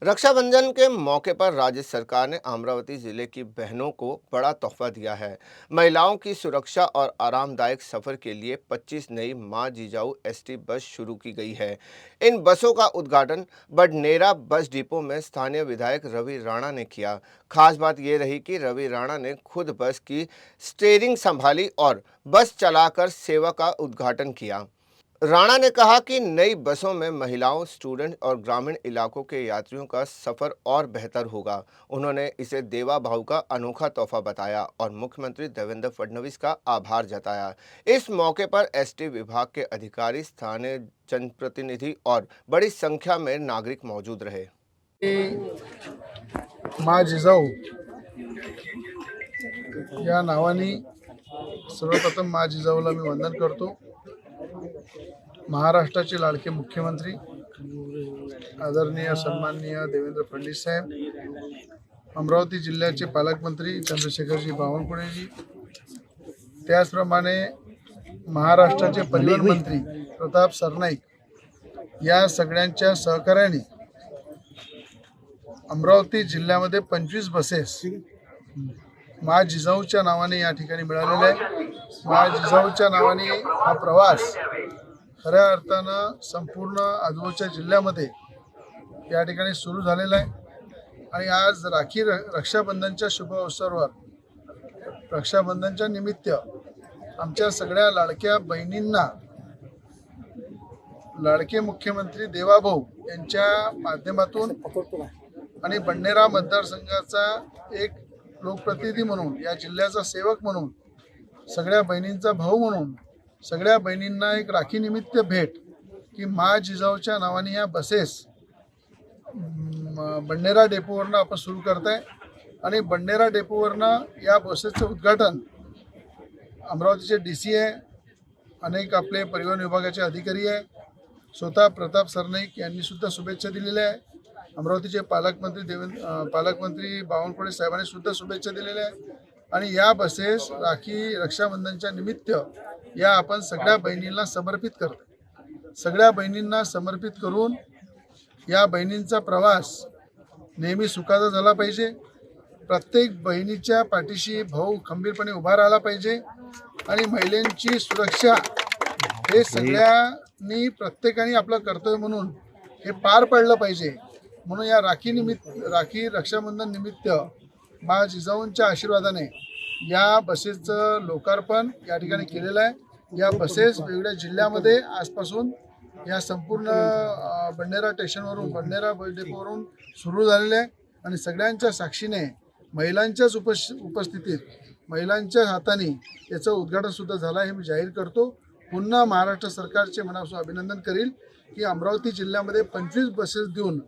रक्षाबंधन के मौके पर राज्य सरकार ने अमरावती जिले की बहनों को बड़ा तोहफा दिया है। महिलाओं की सुरक्षा और आरामदायक सफर के लिए 25 नई मां जिजाऊ एसटी बस शुरू की गई है। इन बसों का उद्घाटन बडनेरा बस डिपो में स्थानीय विधायक रवि राणा ने किया। खास बात यह रही कि रवि राणा ने खुद बस की स्टीयरिंग संभाली और बस चलाकर सेवा का उद्घाटन किया। राणा ने कहा कि नई बसों में महिलाओं, स्टूडेंट और ग्रामीण इलाकों के यात्रियों का सफर और बेहतर होगा। उन्होंने इसे देवा भाव का अनोखा तोहफा बताया और मुख्यमंत्री देवेंद्र फडणवीस का आभार जताया। इस मौके पर एसटी विभाग के अधिकारी, स्थानीय जनप्रतिनिधि और बड़ी संख्या में नागरिक मौजूद रहे। माँ जिजाऊ या नावाने सर्वप्रथम माँ जिजाऊला मी वंदन करतो। महाराष्ट्राचे लाडके मुख्यमंत्री आदरणीय सन्माननीय देवेंद्र फडणवीस साहेब, अमरावती जिल्ह्याचे पालकमंत्री चंद्रशेखरजी बावनकुळेजी, त्याचप्रमाणे महाराष्ट्राचे परिवहन मंत्री प्रताप सरनाईक या सगळ्यांच्या सहकार्याने अमरावती जिल्ह्यामध्ये 25 बसेस माँ जिजाऊच्या नावाने या ठिकाणी मिळालेले आहे। माँ जिजाऊच्या नावाने हा प्रवास खऱ्या अर्थानं संपूर्ण आजूबाजूच्या जिल्ह्यामध्ये या ठिकाणी सुरू झालेला आहे। आणि आज रक्षाबंधनच्या शुभ अवसरावर, रक्षाबंधनच्या निमित्त आमच्या सगळ्या लाडक्या बहिणींना लाडके मुख्यमंत्री देवाभाऊ यांच्या माध्यमातून आणि बडनेरा मतदारसंघाचा एक लोकप्रतिनिधी म्हणून, या जिल्ह्याचा सेवक म्हणून, सगळ्या बहिणींचा भाऊ म्हणून सगळ्या बहिणींना एक राखी निमित्त भेट की माँ जिजाऊच्या नावाने या बसेस बडनेरा डेपोवरनं आपण सुरू करताय। आणि बडनेरा डेपोवरनं या बसेसचं उद्घाटन अमरावतीचे डीसी आहे, अनेक आपले परिवहन विभागाचे अधिकारी आहे, स्वतः प्रताप सरनाईक यांनी सुद्धा शुभेच्छा दिलेल्या आहे। अमरावतीचे पालकमंत्री बावनकुळे साहेबांनी सुद्धा शुभेच्छा दिलेल्या आहे। आणि या बसेस रक्षाबंधनच्या निमित्त या आपण सगळ्या बहिणींना समर्पित करतो। सगळ्या बहिणींना समर्पित करून या बहिणींचा प्रवास नेहमी सुखाचा झाला पाहिजे। प्रत्येक बहिणीच्या पाठीशी भाऊ खंबीरपणे उभा राहिला पाहिजे आणि महिलांची सुरक्षा हे सगळ्यांनी प्रत्येकाने आपलं कर्तव्य म्हणून हे पार पाडलं पाहिजे। म्हणून या राखी रक्षाबंधन निमित्त माँ जिजाऊंच्या आशीर्वादाने या बसेसचं लोकार्पण या ठिकाणी केलेलं आहे। या बसेस वेगवेगळ्या जिल्ह्यामध्ये आजपासून या संपूर्ण बडनेरा स्टेशनवरून, बडनेरा बस डेपोवरून सुरू झालेले आहे। आणि सगळ्यांच्या साक्षीने महिलांच्याच उपस्थितीत, महिलांच्या हाताने याचं उद्घाटन सुद्धा झालं हे मी जाहीर करतो। पुन्हा महाराष्ट्र सरकारचे मनापासून अभिनंदन करील की अमरावती जिल्ह्यामध्ये 25 बसेस देऊन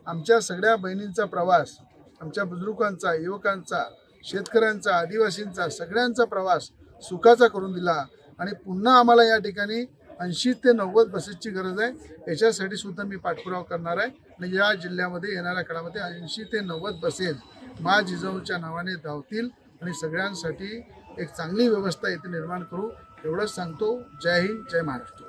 आमच्या सगळ्या बहिणींचा प्रवास, आमच्या बुजुर्गांचा, युवकांचा, शेतकऱ्यांचा, आदिवासींचा सगळ्यांचा प्रवास सुखाचा करून दिला। आणि पुन्हा आम्हाला या ठिकाणी 80 ते 90 बसेसची गरज आहे। याच्यासाठी सुद्धा मी पाठपुरावा करणार आहे आणि या जिल्ह्यामध्ये येणाऱ्या काळामध्ये 80 ते 90 बसेस माँ जिजाऊच्या नावाने धावतील आणि सगळ्यांसाठी एक चांगली व्यवस्था इथे निर्माण करू, एवढंच सांगतो। जय हिंद, जय महाराष्ट्र।